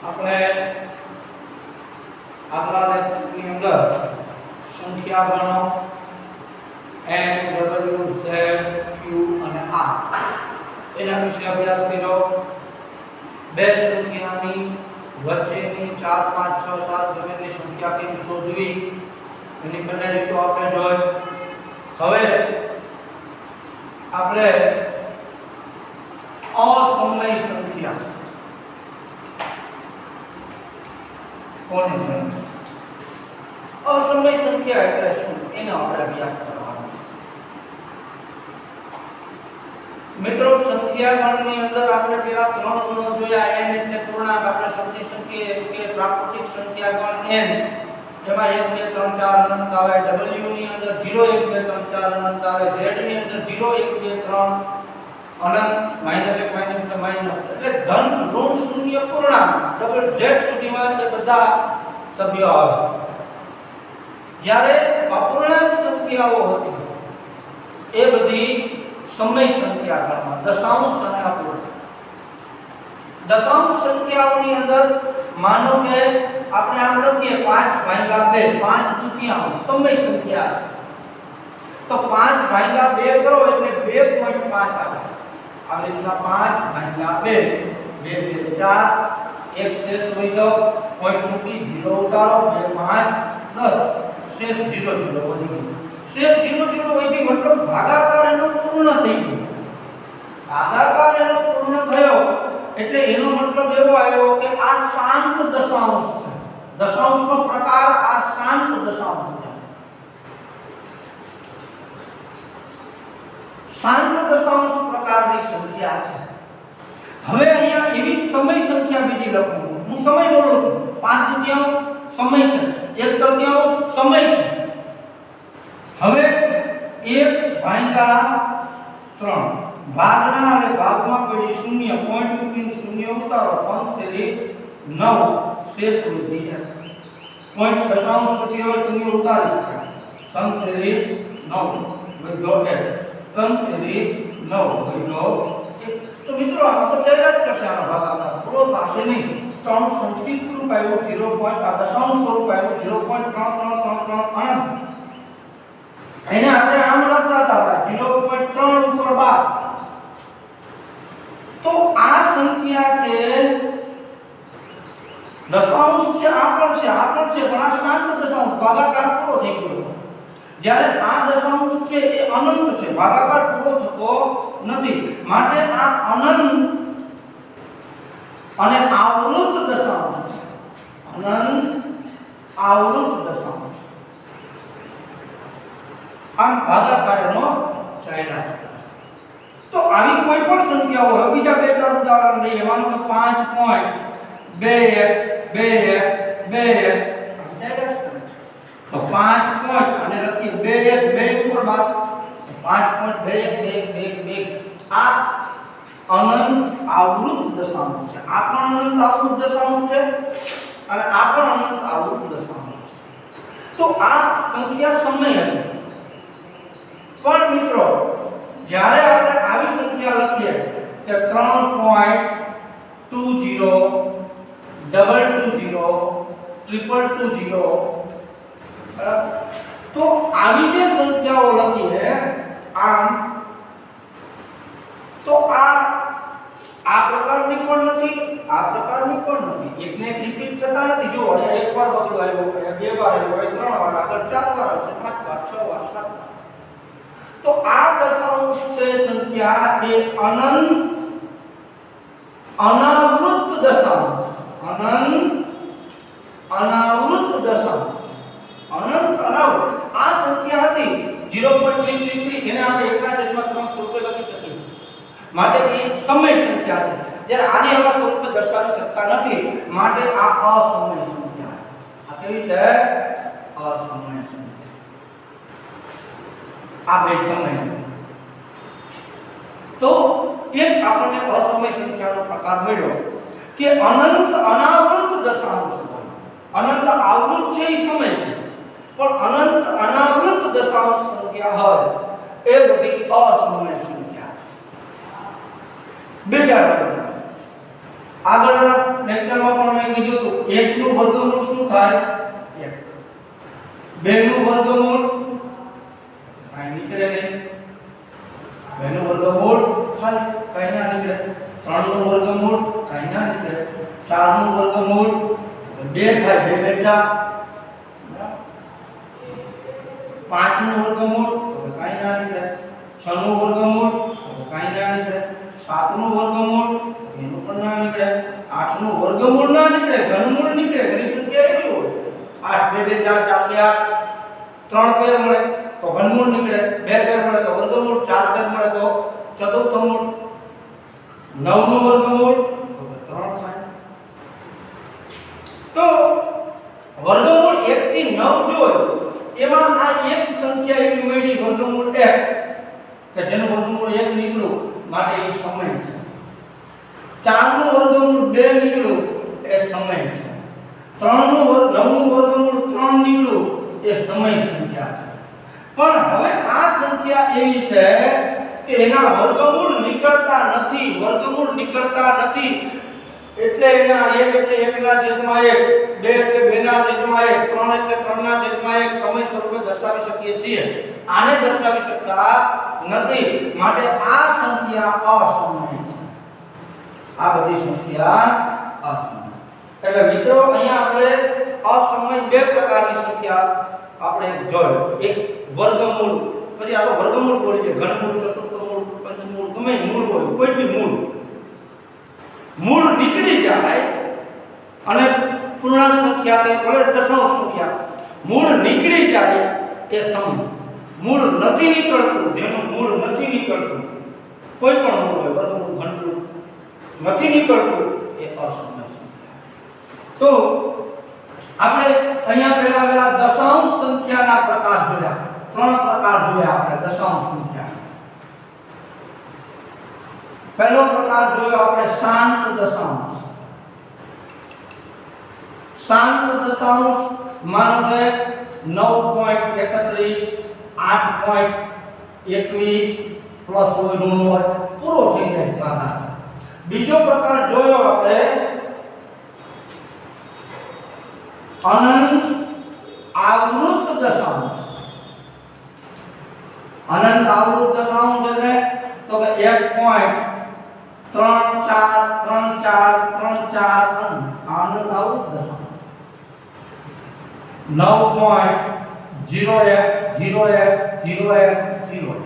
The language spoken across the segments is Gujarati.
આપણે આગલા લેક્ચરની અંદર સંખ્યા ગણો n w z q અને r એના વિશે અભ્યાસ કર્યો। બે સંખ્યાની વચ્ચેની 4 5 6 7 ગમેની સંખ્યા કેમ શોધવી એની બંને રીતો આપણે જોઈ। હવે આપણે અસમય સંખ્યા કોને જોઈએ? અસમય સંખ્યા એટલે શું એનો આપણે અભ્યાસ કરવાનો છે। મિત્રો સંખ્યા ગણની અંદર આપણે પેલા ત્રણ ગુણો જોયા। n એટલે પૂર્ણાંક, આપણે સમજી શકીએ કે પ્રાકૃતિક સંખ્યા ગણ n જેમાં 1 2 3 4 અનંત આવે, w ની અંદર 0 1 2 3 4 અનંત આવે, z ની અંદર 0 1 2 3 અનંત -1 -2 એટલે ધન ઋણ શૂન્ય પૂર્ણાંક ડબલ z સુધીમાં એ બધા સભ્યો આવે। જ્યારે અપૂર્ણાંક સંખ્યાઓ હતી એ બધી સમય સંખ્યા ગણમાં દશાંશ અને અપૂર્ણાંક। દશાંશ સંખ્યાઓની અંદર માનો કે આપણે આમ લખીએ 5/2 5 તૃતીયાંશ સમય સંખ્યા છે, તો 5/2 કરો એટલે 2.5 આવે। આવી રીતના 5/2 2 2 4 એક શેષ વધ્યો, પોઈન્ટ મૂકી 0 ઉતારો 2 5 10 શેષ 0 0 વધી ગયું। શેષ 0 0 વધી મતલબ ભાગાકાર એનો પૂર્ણ થઈ ગયો। ભાગાકાર એનો પૂર્ણ થયો એટલે એનો મતલબ એવો આવ્યો કે આ શાંત દશાંશ છે। દશાંશનો પ્રકાર આ શાંત દશાંશ છે। શાંત દશાંશ પ્રકારની સંખ્યા છે। હવે અહીંયા એવી સમય સંખ્યા બીજી લખું હું સમય બોલું છું 5 તૃતીયાંશ સમય છે, 1 તૃતીયાંશ સમય છે। હવે 1/3 ભાગના અને ભાગમાં પડી શૂન્ય, પોઈન્ટ મૂકીને શૂન્ય ઉતારો, પંચ તેરી 9 શેષ વધી જાય। પોઈન્ટ દશાંશ પછી હવે શૂન્ય ઉતારી શકાય, પંચ તેરી 9 વધ્યો 1, પંચ તેરી 9 વધ્યો 1। તો મિત્રો આ તો ચાલ્યા જ કરશે, આનો ભાગાકાર પૂરો થશે નહીં। 3 સંસ્કૃત સ્વરૂપ આવ્યું 0. આ દશાંશ સ્વરૂપ આવ્યું 0.3333 અનંત। એને આપણે આમ લખતા હતા 0.3 ઉપર 12। તો આ સંખ્યા છે દશાંશ છે, આ પણ છે પણ આ શાંત દશાંશ ભાગાકાર પૂરો થઈ ગયો। જ્યારે આ દશાંશ છે એ અનંત છે, ભાગાકાર પૂરો થતો નથી, માટે આ અનંત અને આવૃત દશાંશ છે। અનંત આવૃત દશાંશ આમ ભાગાકારનો ચાલ્યા। તો આવી કોઈ પણ સંખ્યા હોય, બીજા બે ચાર ઉદાહરણ લઈએ। માનો કે 5.212121 તો 5 પોઈન્ટ અને લખીએ 2 ઉપર 5.212122 આ અનંત આવૃત દશાંશ છે। આ પણ અનંત આવૃત દશાંશ છે અને આ પણ અનંત આવૃત દશાંશ છે। તો આ સંખ્યા સમય હતી। પણ મિત્રો જ્યારે આપણે આવી સંખ્યા લખીએ કે 3.20 220 220 તો આવી જે સંખ્યાઓ લખીએ આમ, તો આ પ્રકારની પણ નથી, આ પ્રકારની પણ નથી, એકને એક રિપીટ થતા નથી। જો એક વાર બદલો આવ્યો, બે વાર આવ્યો, 3 વાર, આગળ 4 વાર આવશે, 5 વાર, 6 વાર, 7 વાર। તો આ દશાંશ છે સંખ્યા એ અનંત અનાવૃત દશાંશ, અનંત અનાવૃત દશાંશ, અનંત અનાવૃત આ સંખ્યા હતી 0.333 એને આપણે 1/3 સ્વરૂપે લખી શકીએ, માટે એ સમય સંખ્યા છે। જ્યારે આને આવા સ્વરૂપે દર્શાવી શકતા નથી, માટે આ અસમય સંખ્યા છે। આ કેવી છે? અસમય સંખ્યા। આ બે સમય તો એક આપણને અસમય સંખ્યાનો પ્રકાર મળ્યો કે અનંત અનાવૃત દશાંશ હોય। અનંત આવૃત છે એ સમય છે, પણ અનંત અનાવૃત દશાંશ સંખ્યા હોય એ બધી અસમય સંખ્યા છે। બીજા આગળના લેક્ચરમાં પણ મેં કીધું હતું 1 નું વર્ગમૂળ શું થાય 1, 2 નું વર્ગમૂળ કાઈ નીકળે નહીં, 2 નું વર્ગમૂળ ખાલી કાઈ ના નીકળે, 3 નું વર્ગમૂળ કાઈ ના નીકળે, 4 નું વર્ગમૂળ 2 થાય, 2 2 4, 5 નું વર્ગમૂળ કાઈ ના નીકળે, 6 નું વર્ગમૂળ કાઈ ના નીકળે, 7 નું વર્ગમૂળ એનું પણ ના નીકળે, 8 નું વર્ગમૂળ ના નીકળે, ઘનમૂળ નીકળે, ઘણી સંખ્યા એવી હોય 8 2 2 4 4 3 પેર મળે તો ઘનમૂળ નીકળે, 2 પેર મળે તો વર્ગમૂળ, 4 પેર મળે તો ચતુર્થમૂળ, 9 નું વર્ગમૂળ તો 3 થાય. તો વર્ગમૂળ 1 થી 9 જોય એમાં આ એક સંખ્યા એવી મળી વર્ગમૂળ 1 કે જેનું વર્ગમૂળ 1 નીકળ્યું માટે એ સમય છે. 4 નું વર્ગમૂળ 2 નીકળ્યું એ સમય છે. 9 નું વર્ગમૂળ 3 નીકળ્યું એ સમય સંખ્યા છે. પણ હવે આ સંખ્યા એવી છે કે એના વર્ગમૂળ નીકળતા નથી, એટલે એના 1 એટલે 1 ના છેદમાં 1, 2 એટલે 2 ના છેદમાં 1, 3 એટલે 3 ના છેદમાં 1 સમય સ્વરૂપે દર્શાવી શકીએ છીએ. આને દર્શાવી શકતા નથી માટે આ સંખ્યા અસમય છે. આ બધી સંખ્યા અસમય. એટલે મિત્રો અહીંયા આપણે અસમય બે પ્રકારની સંખ્યા આપણે જોયો. એક વર્ગમૂળ, પછી આ તો વર્ગમૂળ બોલી છે, ઘનમૂળ, ચતુર્થમૂળ, પંચમૂળ, ગમે મૂળ હોય, કોઈ બી મૂળ નીકળી જાય અને પૂર્ણાંક સંખ્યા કે ભલે દશાંશ સંખ્યા મૂળ નીકળી જાય એ સમય. મૂળ નથી નીકળતું, જેનું મૂળ નથી નીકળતું, કોઈ પણ મૂળ હોય, વર્ગમૂળ, ઘનમૂળ નથી નીકળતું એ અસમય સંખ્યા. તો આપણે અહીંયા પહેલા દશાંશ સંખ્યાના પ્રકાર જોયા, 3 પ્રકાર જોયા આપણે દશાંશ સંખ્યા. પહેલો પ્રકાર જોયો આપણે શાંત દશાંશ. શાંત દશાંશ માનો કે 9.31, 8.21 પ્લસ હોય ઋણ હોય પૂરો થઈ જાય ભાગાકાર. બીજો પ્રકાર જોયો આપણે અનંત આવૃત દશાંશ. અનંત આવૃત દશાંશ એટલે તો કે 1.343434 અનંત આવૃત દશાંશ. 9.01010101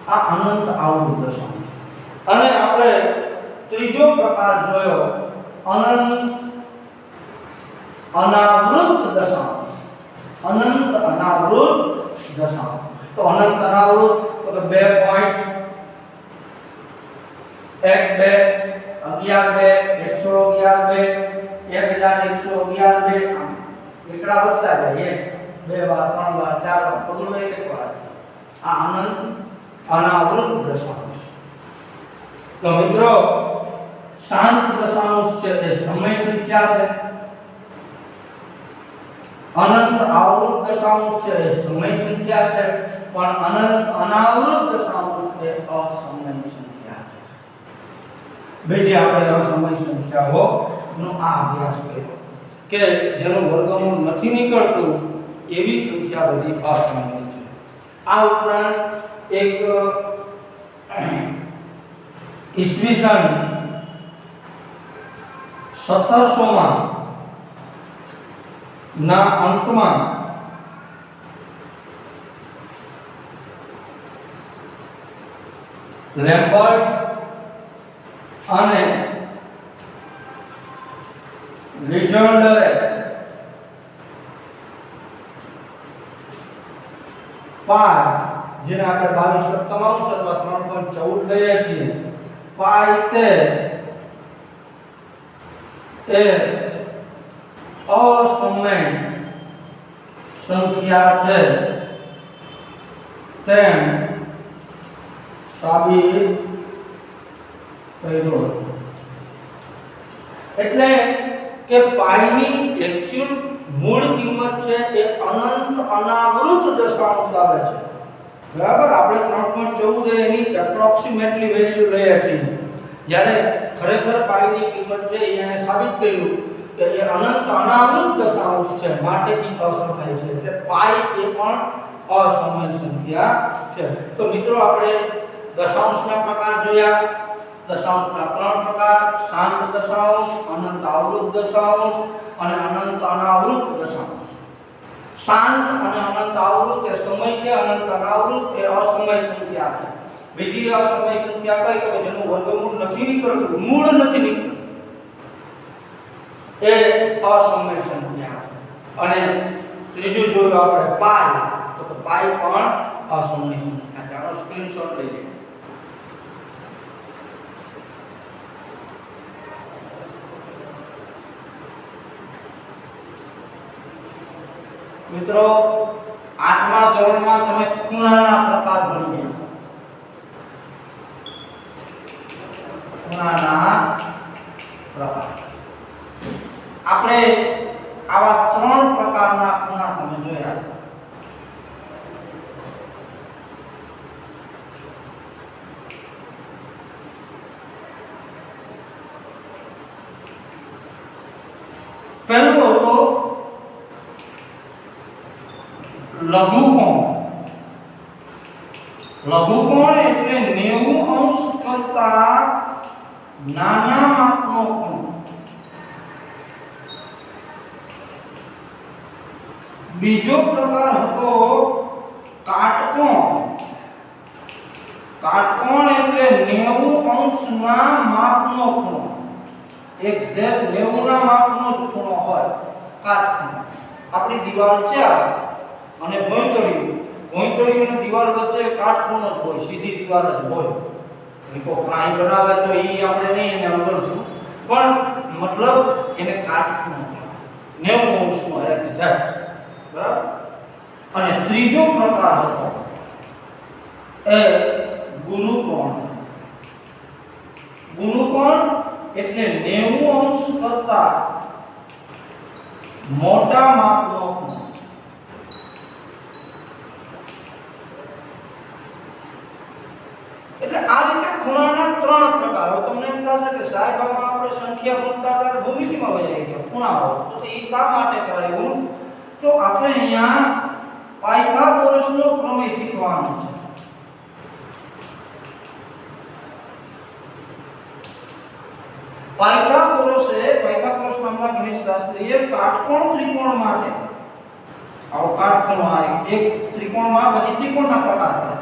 આ અનંત આવૃત દશાંશ. અને આપણે ત્રીજો પ્રકાર જોયો અનંત અનાવૃત દશાંશ. અનંત અનાવૃત દશાંશ. તો અનંત અનાવૃત તો 2.12 એકડા વધતા જાય, 1 2 વાર 3 વાર 4 વાર પગલું એક વાર. આ અનંત અનાવૃત દશાંશ. તો મિત્રો શાંત દશાંશ છે એ સમય સંખ્યા છે, અનંત આવૃત દશાંશ છે એ સમય સંખ્યા છે, પણ અનંત અનાવૃત દશાંશ એ અસમય સંખ્યા છે. બીજી આપણે અસમય સંખ્યાઓનો આ અભ્યાસ કર્યો કે જેનું વર્ગમૂળ નથી નીકળતું એવી સંખ્યા બધી અસમય છે. આ ઉપરાંત એક ઈસવીસન 1700 ના અંતમાં લેમ્બર્ટ અને લિજેન્ડરે પાય, જેને આપણે 22 અથવા 3.14 લઈએ છીએ, પાય તે એ અસમય સંખ્યા છે તેમ સાબિત કર્યો. એટલે કે પાઈની એક્ચ્યુઅલ મૂળ કિંમત છે એ અનંત અનાવૃત દશાંશ આવે છે. બરાબર, આપણે 3.14 એની એપ્રોક્સિમેટલી વેલ્યુ લઈએ છીએ. જ્યારે ખરેખર પાઈની કિંમત છે એને સાબિત કર્યું કે એ અનંત અનાવૃત દશાંશ છે, માટે એ અસમય છે, એટલે પાઈ એ પણ અસમય સંખ્યા છે. તો મિત્રો આપણે દશાંશના પ્રકાર જોયા. દશાંશના 3 પ્રકાર: શાંત દશાંશ, અનંત આવૃત દશાંશ અને અનંત અનાવૃત દશાંશ. શાંત અને અનંત આવૃત એ સમય છે, અનંત અનાવૃત એ અસમય સંખ્યા છે. બીજી અસમય સંખ્યા કઈ કે જેનું વર્ગમૂળ નથી નીકળતું, મૂળ નથી નીકળતું, એ અસમય સંખ્યા છે. અને ત્રીજું જોયું આપણે પાઈ, તો પાઈ પણ અસમય સંખ્યા છે. આનો સ્ક્રીનશોટ લઈ લો. મિત્રો 8મા ધોરણમાં તમે ખૂણાના પ્રકાર ભણી ગયા. ખૂણાના પ્રકાર આપણે આવા 3 પ્રકારના ખૂણા તમે જોયા. પહેલું હતો લઘુકોણ. લઘુકોણ એટલે 90 અંશ કરતા નાના માપનો ખૂણો. બીજો પ્રકાર હતો કાટકોણ. કાટકોણ એટલે 90 અંશના માપનો ખૂણો. એક્ઝેક્ટ 90 ના માપનો જ ખૂણો હોય કાટકોણ. આપણી દીવાલ છે અને ભોંયતળિયું દીવાલ વચ્ચે કાટખૂણો જ હોય, સીધી દીવાલ જ હોય. એકો પ્રાણી બનાવે તો ઈ આપણે નહીં એને અવગણશું, પણ મતલબ એને કાટખૂણો 90 અંશનો એક્ઝેક્ટ. બરાબર. અને ત્રીજો પ્રકાર હતો એ ગુરુકોણ. ગુરુકોણ એટલે 90 અંશ કરતા મોટા માપનો ખૂણો. એટલે આ રીતે ખૂણાના 3 પ્રકારો. તમને એમ થશે કે સાહેબ આમાં આપણે સંખ્યા ગણતા હતા ભૂમિતિમાં વહી ગયા ખૂણાઓ, તો એ શા માટે કરાયું? તો આપણે અહીંયા પાયથાગોરસનો પ્રમેય શીખવાનો છે. પાયથાગોરસ નામના ગણિતશાસ્ત્રીએ કાટકોણ ત્રિકોણ માટે આવો કાટખૂણો આ એક ત્રિકોણમાં પછી ત્રિકોણના પ્રકાર પડે,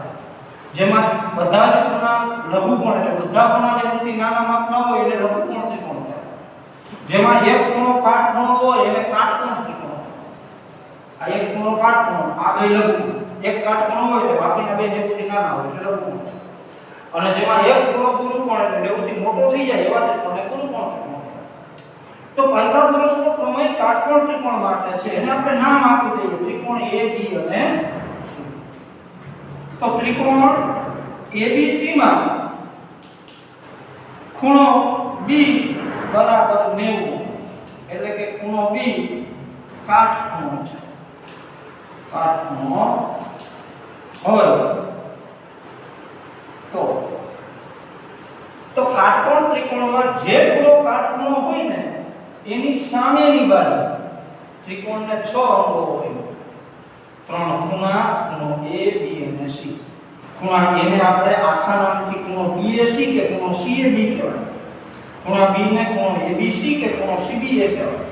જેમાં બધા જ ખૂણા લઘુકોણ એટલે બધા ખૂણાને સૌથી નાના માપના હોય એટલે લઘુકોણ ત્રિકોણ કહેવાય. જેમાં એક ખૂણો કાટખૂણો હોય એને કાટકોણ ત્રિકોણ. આ એક ખૂણો કાટખૂણો, આ બે લઘુ. એક કાટખૂણો હોય એટલે બાકીના બે સૌથી નાના હોય એટલે લઘુકોણ. અને જેમાં એક ખૂણો ગુરુકોણ એટલે સૌથી મોટો થઈ જાય એવા ત્રિકોણને ગુરુકોણ ત્રિકોણ. તો પાયથાગોરસનો પ્રમેય કાટકોણ ત્રિકોણ માટે છે. એને આપણે નામ આપી દઈએ ત્રિકોણ A B અને C. તો ત્રિકોણ ABC માં ખૂણો B બરાબર 90 એટલે કે ખૂણો B કાટખૂણો છે. કાટખૂણો હોય તો કાટકોણ ત્રિકોણમાં જે ખૂણો કાટખૂણો હોય ને એની સામેની બાજુ ત્રિકોણને 6 અંગો હોય. 3 ખૂણા, ખૂણો A, B અને C. ખૂણા A ને આપણે આખા નામથી ખૂણો BAC કે ખૂણો CAB કહેવાય. ખૂણા B ને ખૂણો ABC કે ખૂણો CBA કહેવાય.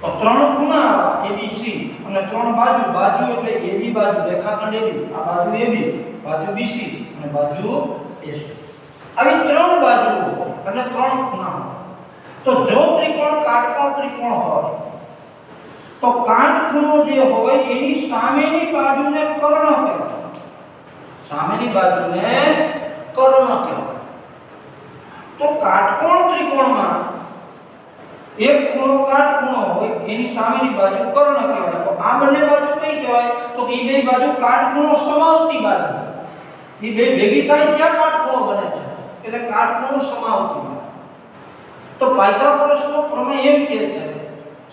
તો 3 ખૂણા ABC અને 3 બાજુ એટલે AB બાજુ રેખાખંડ AB, આ બાજુ AB, બાજુ BC અને બાજુ AC. આવી 3 બાજુઓ અને 3 ખૂણા. તો જો ત્રિકોણ કાટકોણ ત્રિકોણ હોય તો કાટખૂણો જે હોય એની સામેની બાજુને કર્ણ કહેવાય. સામેની બાજુને કર્ણ કહેવાય. તો કાટકોણ ત્રિકોણમાં એક ખૂણો કાટખૂણો હોય એની સામેની બાજુ કર્ણ કહેવાય. તો આ બંને બાજુ કઈ કહેવાય? તો એ બે બાજુ કાટખૂણો સમાવતી બાજુ. એ બે ભેગી થાય ત્યાં કાટખૂણો બને છે, એટલે કાટખૂણો સમાવતી. તો પાયથાગોરસનો પ્રમેય એમ કહે છે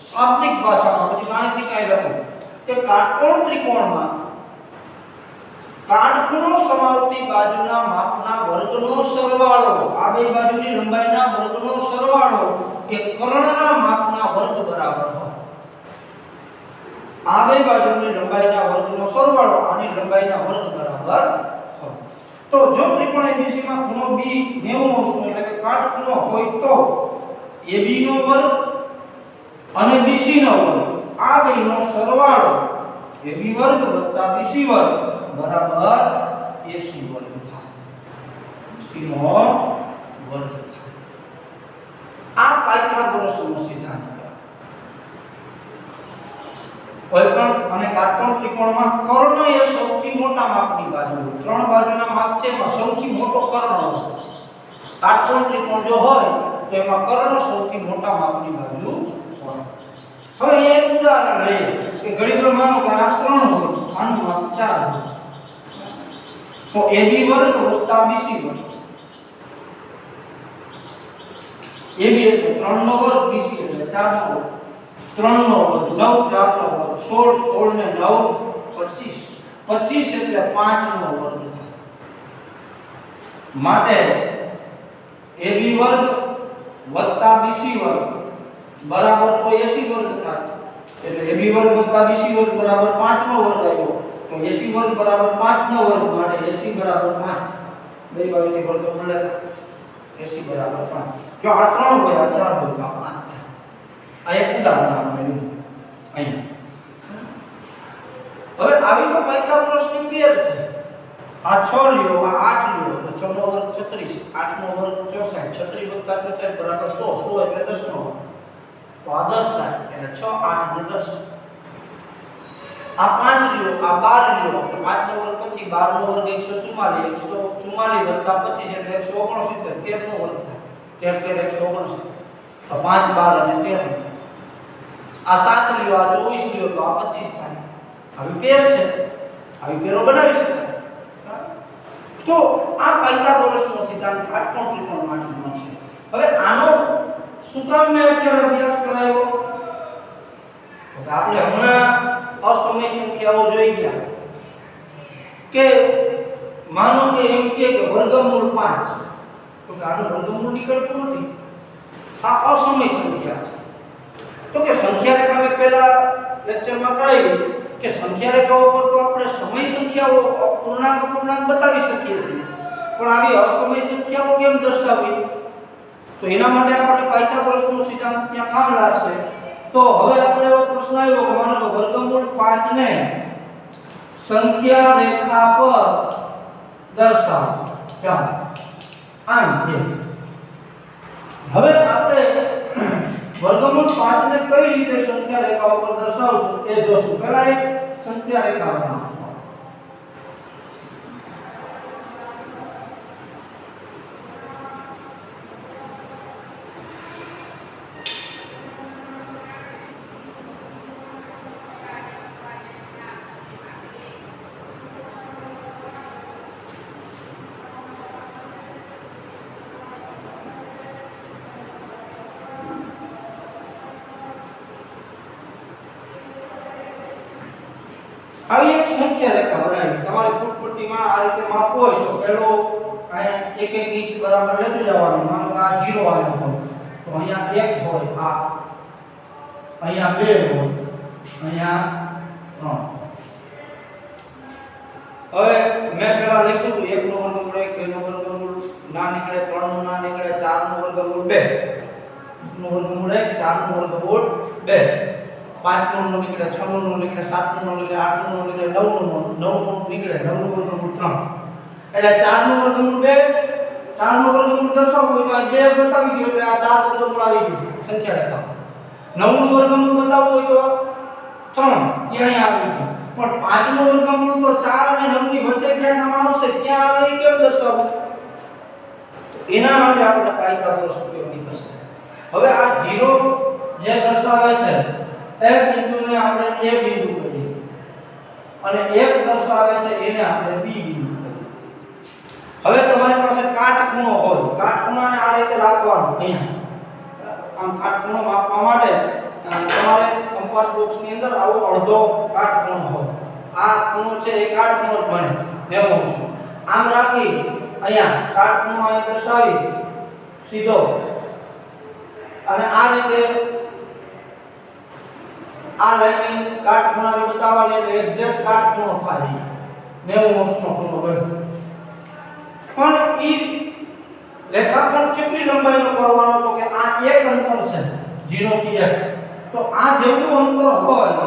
શાબ્દિક ભાષામાં, પછી ગાણિતિક કાયદો કે કાટકોણ ત્રિકોણમાં કાટખૂણો સમાવતી બાજુના માપના વર્ગનો સરવાળો, આ બે બાજુની લંબાઈના વર્ગનો સરવાળો એ કર્ણના માપના વર્ગ બરાબર હોય. આ બે બાજુની લંબાઈના વર્ગનો સરવાળો આની લંબાઈના વર્ગ બરાબર હોય. તો જો ત્રિકોણ ABC માં ખૂણો B 90° એટલે કે કાટખૂણો હોય તો AB નો વર્ગ અને BC નો વર્ગ આ બેનો સરવાળો AB વર્ગ વત્તા BC વર્ગ બરાબર AC વર્ગ થાય. AC નો વર્ગ થાય. આ પાયથાગોરસનો સિદ્ધાંત છે. કોઈપણ અને કાટકોણ ત્રિકોણમાં કર્ણ એ સૌથી મોટા માપની બાજુ હોય. ત્રણ બાજુના માપ છે એમાં સૌથી મોટો કર્ણ હોય. કાટકોણ ત્રિકોણ જો હોય તો એમાં કર્ણ સૌથી મોટા માપની બાજુ હોય. હવે એક ઉદાહરણ લઈએ કે ઘડી પર માનો કે આ 3 હોય, આનું માપ 4 હોય. તો AB વર્ગ વત્તા BC વર્ગ. AB એટલે 3 નો વર્ગ, BC એટલે 4 નો વર્ગ. 3 નો વર્ગ 9, 4 નો વર્ગ 16, 16 ને 9 25, 25 એટલે 5 નો વર્ગ થાય. માટે AB વર્ગ વત્તા BC વર્ગ બરાબર તો AC વર્ગ થાય. એટલે AB વર્ગ વત્તા BC વર્ગ બરાબર 5 નો વર્ગ આવ્યો. તો AC વર્ગ બરાબર 5 નો વર્ગ માટે AC બરાબર 5. બે બાજુથી વર્ગમૂળ લે AC બરાબર 5. જો આ 3 હોય આ 4 હોય તો આ 5 થાય. આ એક ઉદાહરણ આપણે લીધું અહીં. હવે આવી તો પાયથાગોરસની પેર છે. આ 6 લ્યો, આ 8 લ્યો તો 6 નો વર્ગ 36, 8 નો વર્ગ 64, 36 વત્તા 64 બરાબર 100, 100 એટલે 10 નો વર્ગ. તો આ 10 થાય એટલે 6, 8 ને 10. આ 5 લ્યો, આ 12 લ્યો તો 5 નો વર્ગ પછી 12 નો વર્ગ 144, 144 વત્તા 25 એટલે 169, 13 નો વર્ગ થાય. 13 169. તો 5, 12 અને 13. આ 7 લ્યો, આ 24 લ્યો તો આ 25 થાય. આવી પેર છે. આવી પેરો બનાવી શકાય. તો આ પાયથાગોરસનો સિદ્ધાંત કાટકોણ ત્રિકોણ માટેનો છે. હવે આનો શું કામ મેં અત્યારે અભ્યાસ કરાયો? તો આપણે હમણાં અસમય સંખ્યાઓ જોઈ ગયા કે માનો કે એમ કે વર્ગમૂળ 5, તો કે આનું વર્ગમૂળ નીકળતું નથી. આ અસમય સંખ્યા છે. તો કે સંખ્યા રેખા મેં પહેલા લેક્ચરમાં કરાવ્યું કે સંખ્યા રેખાઓ પર તો આપણે સમય સંખ્યાઓ પૂર્ણાંક અપૂર્ણાંક બતાવી શકીએ છીએ, પણ આવી અસમય સંખ્યાઓ કેમ દર્શાવવી? તો એના માટે આપણે પાયથાગોરસનો સિદ્ધાંત ત્યાં કામ લાગશે. તો હવે આપણે એવો પ્રશ્ન આવ્યો કે માનો કે વર્ગમૂળ 5 ને સંખ્યા રેખા પર દર્શાવો. ચાલો આમ છે. હવે આપણે વર્ગમૂળ 5 ને કઈ રીતે સંખ્યા રેખા ઉપર દર્શાવશું એ જોશું. પહેલા એક સંખ્યા રેખા બનાવશું. આવી એક સંખ્યા રેખા બનાવી. તમારે ફૂટપટ્ટીમાં આ રીતે માપ હોય તો પહેલો અહીંયા 1 ઇંચ બરાબર લેતું જવાનું. માનો કે આ 0 આવ્યો હોય તો અહીંયા 1 હોય, આ અહીંયા 2 હોય, અહીંયા 3. હવે મેં પહેલા લખ્યું હતું 1 નો વર્ગમૂળ 1, 2 નો વર્ગમૂળ ના નીકળે, 3 નો ના નીકળે, 4 નો વર્ગમૂળ 2, 1 નો વર્ગમૂળ 1, 4 નો વર્ગમૂળ 2, 5 નો નીકળે, 6 નો નીકળે, 7 નો નીકળે, 8 નો નીકળે, 9 નો નીકળે, 9 નો વર્ગમૂળ 3. એટલે 4 નો વર્ગમૂળ 2, 4 નો વર્ગમૂળ દર્શાવવો હોય તો આ 2 બતાવી દો એટલે આ 4 વર્ગમૂળ આવી ગયું સંખ્યા રેખા. 9 નો વર્ગમૂળ બતાવવો હોય તો 3 એ અહીંયા આવી ગયું. પણ 5 નો વર્ગમૂળ તો 4 અને 9 ની વચ્ચે ક્યાં નામ આવશે ત્યાં આવે એ કેમ દર્શાવવું? તો એના માટે આપણે પાયથાગોરસ ઉપયોગી થશે. હવે આ 0 જે દર્શાવે છે એક બિંદુને આપણે A બિંદુ કહીએ અને 1 દર્શાવે છે એને આપણે B બિંદુ કહીએ. હવે તમારી પાસે કાટખૂણો હોય, કાટખૂણાને આ રીતે રાખવાનો. અહીંયા આમ કાટખૂણો માપવા માટે તમારે કંપાસ બોક્સની અંદર આવો અડધો કાટખૂણો હોય. આ ખૂણો છે એ કાટખૂણો જ બને. 90 આમ રાખી અહીંયા કાટખૂણો અહીં દર્શાવી સીધો અને આ રીતે આ લાઈન કાટખૂણાને બતાવવાની એટલે એક્ઝેક્ટ કાટખૂણો થાય 90 નો ખૂણો બને પણ ઈ રેખાખંડ કેટલી લંબાઈનો કરવાનો તો કે આ એક અંતર છે 0 થી 1 તો આ જેટલું અંતર હોય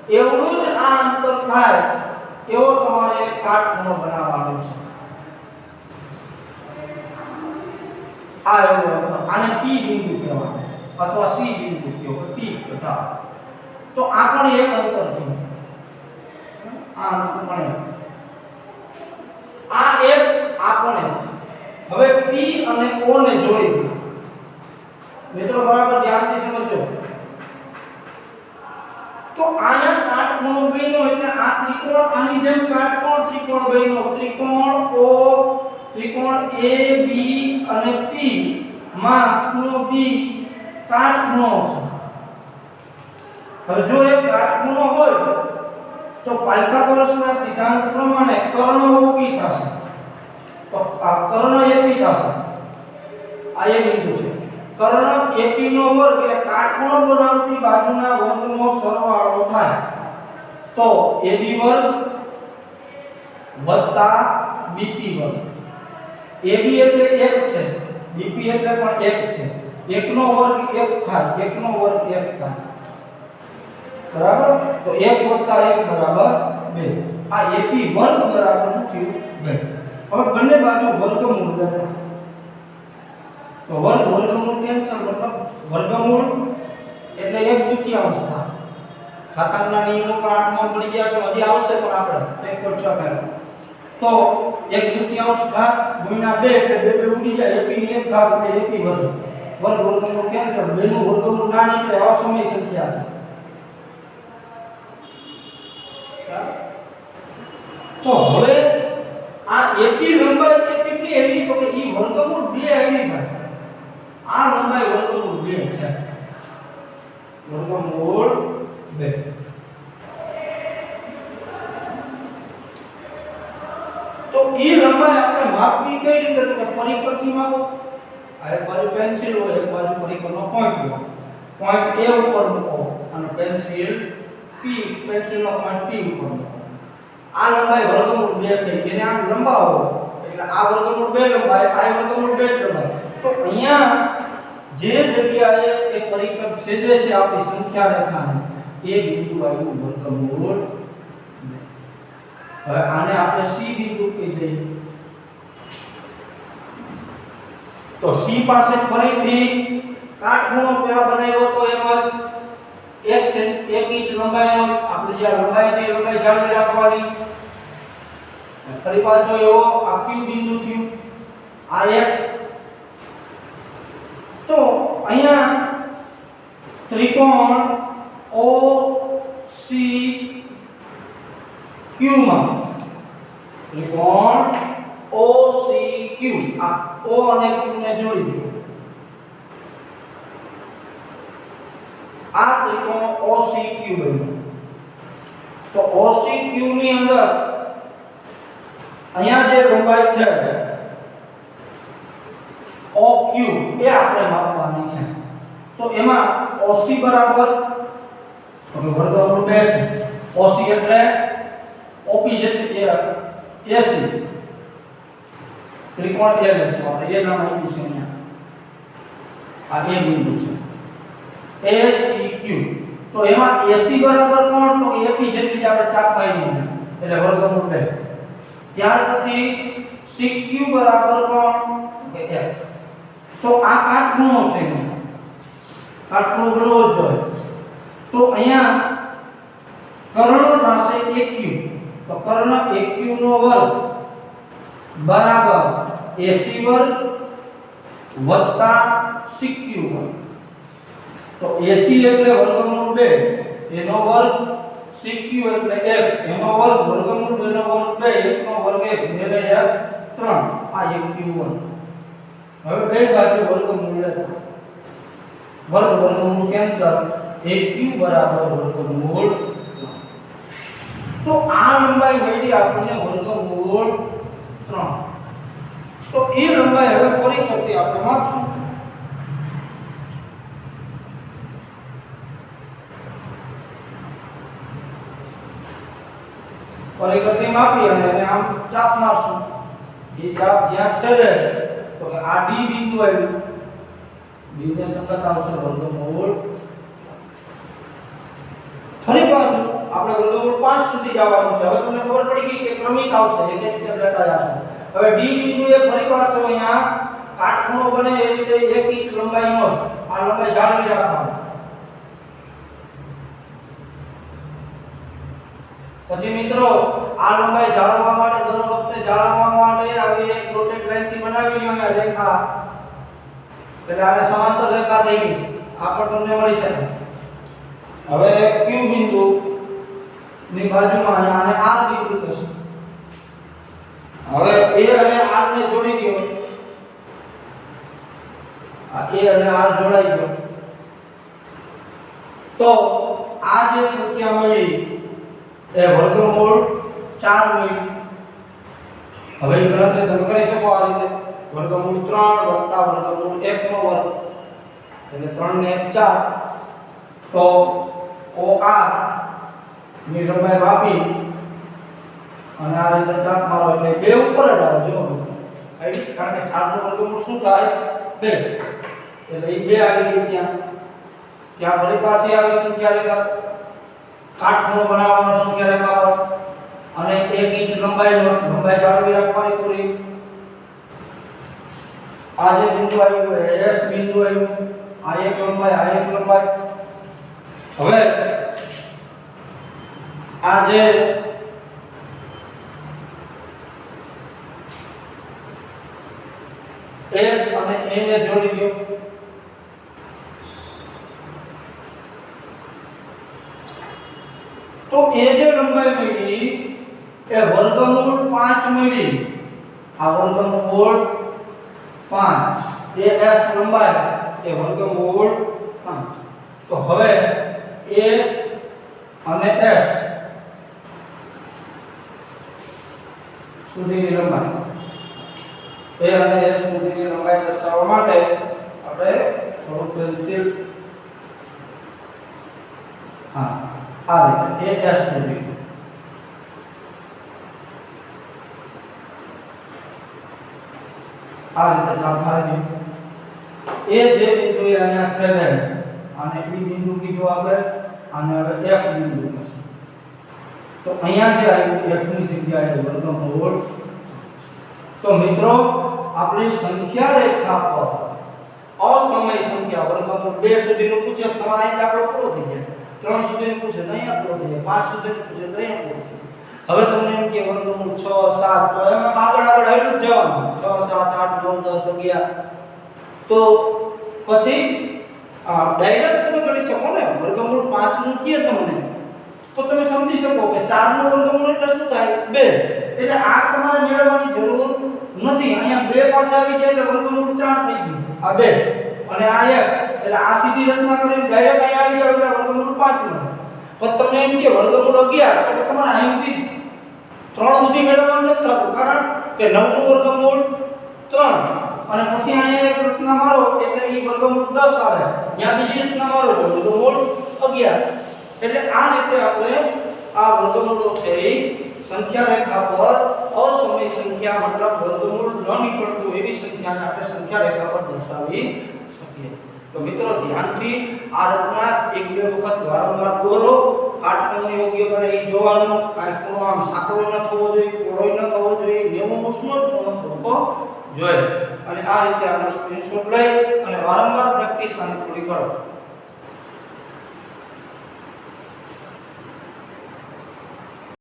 એવડું જ આ અંતર થાય એવો તમારે કાટખૂણો બનાવવાનો છે આ એવો આને P બિંદુ કહેવાય અથવા C બિંદુ કહેવાય P તથા તો આ પણ એક અંતર છે આ અંતર પણ આ એક આપણે હવે P અને O ને જોડી મિત્રો બરાબર ધ્યાનથી સમજો તો આયા કાટખૂણો બન્યો એટલે આ ત્રિકોણ આની જેમ કાટકોણ ત્રિકોણ બન્યો ત્રિકોણ O ત્રિકોણ A B અને P માં ખૂણો B કાટખૂણો છે હવે જો એક કાટખૂણો હોય તો પાયથાગોરસના સિદ્ધાંત પ્રમાણે કર્ણ ઊભી થશે તો આ કર્ણ એપી થશે આ એ બિંદુ છે કર્ણ એપી નો વર્ગ એ કાટખૂણો બનાવતી બાજુના વર્ગનો સરવાળો થાય તો AB વર્ગ વત્તા BP વર્ગ AB એટલે 1 છે BP એટલે પણ 1 છે 1 નો વર્ગ 1 થાય 1 નો વર્ગ 1 થાય બરાબર તો 1 વત્તા 1 બરાબર 2 આ AP વર્ગ બરાબર થયું 2 હવે બંને બાજુ વર્ગમૂળ લેતા તો વર્ગમૂળ કેન્સલ મતલબ વર્ગમૂળ એટલે 1/2 થાય ઘાતાંકના નિયમો પણ આઠમાં પડી ગયા છે હજી આવશે પણ આપણે એક કરશો પહેલા તો 1/2 ઘાત ગુણ્યા 2 એટલે 2 ઉડી જાય AP ની 1 ઘાત એટલે AP વર્ગમૂળ કેન્સલ 2 નું વર્ગમૂળ ના નીકળે અસમય સંખ્યા છે તો હવે આ AP લંબાઈ કેટલી આવી તો કે ઈ વર્ગમૂળ 2 આવી ભાઈ આ લંબાઈ વર્ગમૂળ 2 છે વર્ગમૂળ 2 તો ઈ લંબાઈ આપણે માપવી કઈ રીતે તો કે પરિપથથી માપો આ એક બાજુ પેન્સિલ હોય એક બાજુ પરિપથનો પોઈન્ટ હોય પોઈન્ટ A ઉપર મૂકો અને પેન્સિલ P પેન્સિલનો પોઈન્ટ P ઉપર મૂકો આ લંબાઈ વર્ગમૂળ 2 થઈ એને આમ લંબાવો એટલે આ વર્ગમૂળ 2 લંબાઈ આ વર્ગમૂળ 2 લંબાઈ તો અહીંયા જે જગ્યાએ એક પરિપથ છેદે છે આપણી સંખ્યા રેખાને એ બિંદુ આવ્યું વર્ગમૂળ 2 હવે આને આપણે C બિંદુ કહી દઈએ તો C પાસે ફરીથી કાટખૂણો પેલા બનાવ્યો તો એમાં 1 ઇંચ લંબાઈનો આપણે જે લંબાઈ જાળવી રાખવાની ફરી પાછો એવો આ Q બિંદુ થયું આ એક તો અહીંયા ત્રિકોણ OCQ માં ત્રિકોણ OCQ આ O અને Q ને જોડી દો આ ત્રિકોણ OCQ બન્યો તો OCQ ની અંદર અહીંયા જે લંબાઈ છે OQ એ આપણે માપવાની છે તો એમાં OC બરાબર તો વર્ગમૂળ 2 છે OC એટલે OP જેટલી AC ત્રિકોણ LS આપણે એ નામ આપ્યું છે અહીંયા આ એ બિંદુ છે ACQ તો એમાં AC બરાબર કોણ તો AP જેટલી આપણે ચાપ પાડી એટલે વર્ગમૂળ 2 ત્યાર પછી CQ બરાબર કોણ કે 1 તો આ કાટખૂણો છે કાટખૂણો ગણવો જ જોઈએ તો અહીંયા કર્ણ થશે AQ તો કર્ણ AQ નો વર્ગ બરાબર AC વર્ગ વત્તા CQ વર્ગ તો AC એટલે વર્ગમૂળ 2 એનો વર્ગ CQ એટલે 1 એનો વર્ગ વર્ગમૂળ 2 નો વર્ગ 2 1 નો વર્ગ 1 એટલે 3 આ AQ વર્ગ હવે બે બાજુ વર્ગમૂળ લેતા વર્ગમૂળ કેન્સલ AQ બરાબર વર્ગમૂળ તો આ લંબાઈ મળી આપણને વર્ગમૂળ 3. તો એ લંબાઈ હવે પરિકર્તી આપણે માપશું. પરિકર્તી માપી અને એને આમ ચાપ મારશું. એ ચાપ જ્યાં છેદે તો આ D બિંદુ આવ્યું, D ને સંગત આવશે વર્ગમૂળ. ફરી પાછું આપણે વર્ગમૂળ 5 સુધી જવાનું છે. હવે તમને ખબર પડી ગઈ કે ક્રમિક આવશે, એક એક સ્ટેપ લેતા જશે. હવે D બિંદુએ ફરી પાછો અહીંયા કાટખૂણો બને એ રીતે 1 ઇંચ લંબાઈનો આ લંબાઈ જાળવી રાખવાની. પછી મિત્રો આ લંબાઈ જાળવવા માટે દર વખતે જાળવવા માટે આવી એક ડોટેડ લાઈનથી બનાવી લ્યો અહીંયા રેખા. એટલે આને સમાંતર રેખા થઈ ગઈ. આ પણ તમને મળી શકે. હવે Q બિંદુ ની બાજુમાં અહીંયા આને R બિંદુ કહેશું. હવે A અને R ને જોડી દો. આ A અને R જોડાઈ ગયો. તો આ જે સંખ્યા મળી એ વર્ગમૂળ 4 મળી. હવે ગણતરી તમે કરી શકો આ રીતે. વર્ગમૂળ 3 વત્તા વર્ગમૂળ 1 નો વર્ગ એટલે 3 ને 1 4. તો OR ની લંબાઈ માપી અને આ રીતે ચાપ મારો એટલે 2 ઉપર જ આવે. જો આવી, કારણ કે 4 નો વર્ગમૂળ શું થાય 2 એટલે એ 2 આવી ગઈ. ત્યાં ફરી પાછી આવી સંખ્યા રેખા કાટખૂણો બનાવવાનો સંખ્યા રેખા પર અને 1 ઇંચ લંબાઈ જાળવી રાખવાની પૂરી. આ જે બિંદુ આવ્યું S બિંદુ આવ્યું, આ એક લંબાઈ, આ એક લંબાઈ. હવે આ જે S અને A ને જોડી દો. તો એ જે લંબાઈ મળી એ વર્ગમૂળ 5 મળી. આ વર્ગમૂળ 5 એ S લંબાઈ એ વર્ગમૂળ 5. તો હવે A અને S સુધીની લંબાઈ, A અને S સુધીની લંબાઈ દર્શાવવા માટે આપણે થોડું પેન્સિલ આ રીતે A S સુધી આ રીતે ચાપ મારી દો. એ જે બિંદુ અહીંયા છેદે અને E બિંદુ કીધું આપણે, આને હવે F બિંદુ કહીશું. તો અહીંયા જે આવ્યું F ની જગ્યાએ વર્ગમૂળ. તો મિત્રો આપણી સંખ્યા રેખા પર અસમય સંખ્યા વર્ગમૂળ 2 સુધીનું પૂછે તમારે અહીં દાખલો પૂરો થઈ જાય. 3 સુધીનું પૂછે તો અહીંયા પૂરો થઈ જાય. 5 સુધીનું પૂછે તો અહીંયા પૂરો થઈ જાય. હવે તમને એમ કે વર્ગમૂળ 6 7 તો એમાં આગળ હાલ્યું જ જવાનું. 6 7 8 9 10 11. તો પછી ડાયરેક્ટ તમે ગણી શકો ને. વર્ગમૂળ 5 નું કે તમને તો તમે સમજી શકો કે 4 નું વર્ગમૂળ એટલે શું થાય 2. એટલે આ તમારે મેળવવાની જરૂર નથી. અહીંયા 2 પાસે આવી જાય એટલે વર્ગમૂળ 4 થઈ ગયું. આ 2 અને આ 1 એટલે આ સીધી રચના કરીને ડાયરેક્ટ અહીંયા આવી જાય એટલે વર્ગમૂળ 5 મળે. પણ તમને એમ કે વર્ગમૂળ 11 એટલે તમારે અહીંથી 3 સુધી મેળવવાનું નથી થતું. કારણ કે 9 નું વર્ગમૂળ 3 અને પછી અહીંયા એક રચના મારો એટલે એ વર્ગમૂળ 10 આવે. ત્યાં બીજી રચના મારો તો વર્ગમૂળ 11. એટલે આ રીતે આપણે આ વર્ગમૂળો છે એ સંખ્યા રેખા પર અસમય સંખ્યા મતલબ વર્ગમૂળ ન નીકળતું એવી સંખ્યાને આપણે સંખ્યા રેખા પર દર્શાવી શકીએ. તો મિત્રો ધ્યાનથી આ રચના એક બે વખત વારંવાર દોરો. કાટખૂણો યોગ્ય બને એ જોવાનું. કાટખૂણો આમ સાંકડો ન થવો જોઈએ, પહોળો ન થવો જોઈએ, 90 નો ખૂણો થવો જોઈએ. અને આ રીતે આનો સ્ક્રીનશોટ લઈ અને વારંવાર પ્રેક્ટિસ આની પૂરી કરો.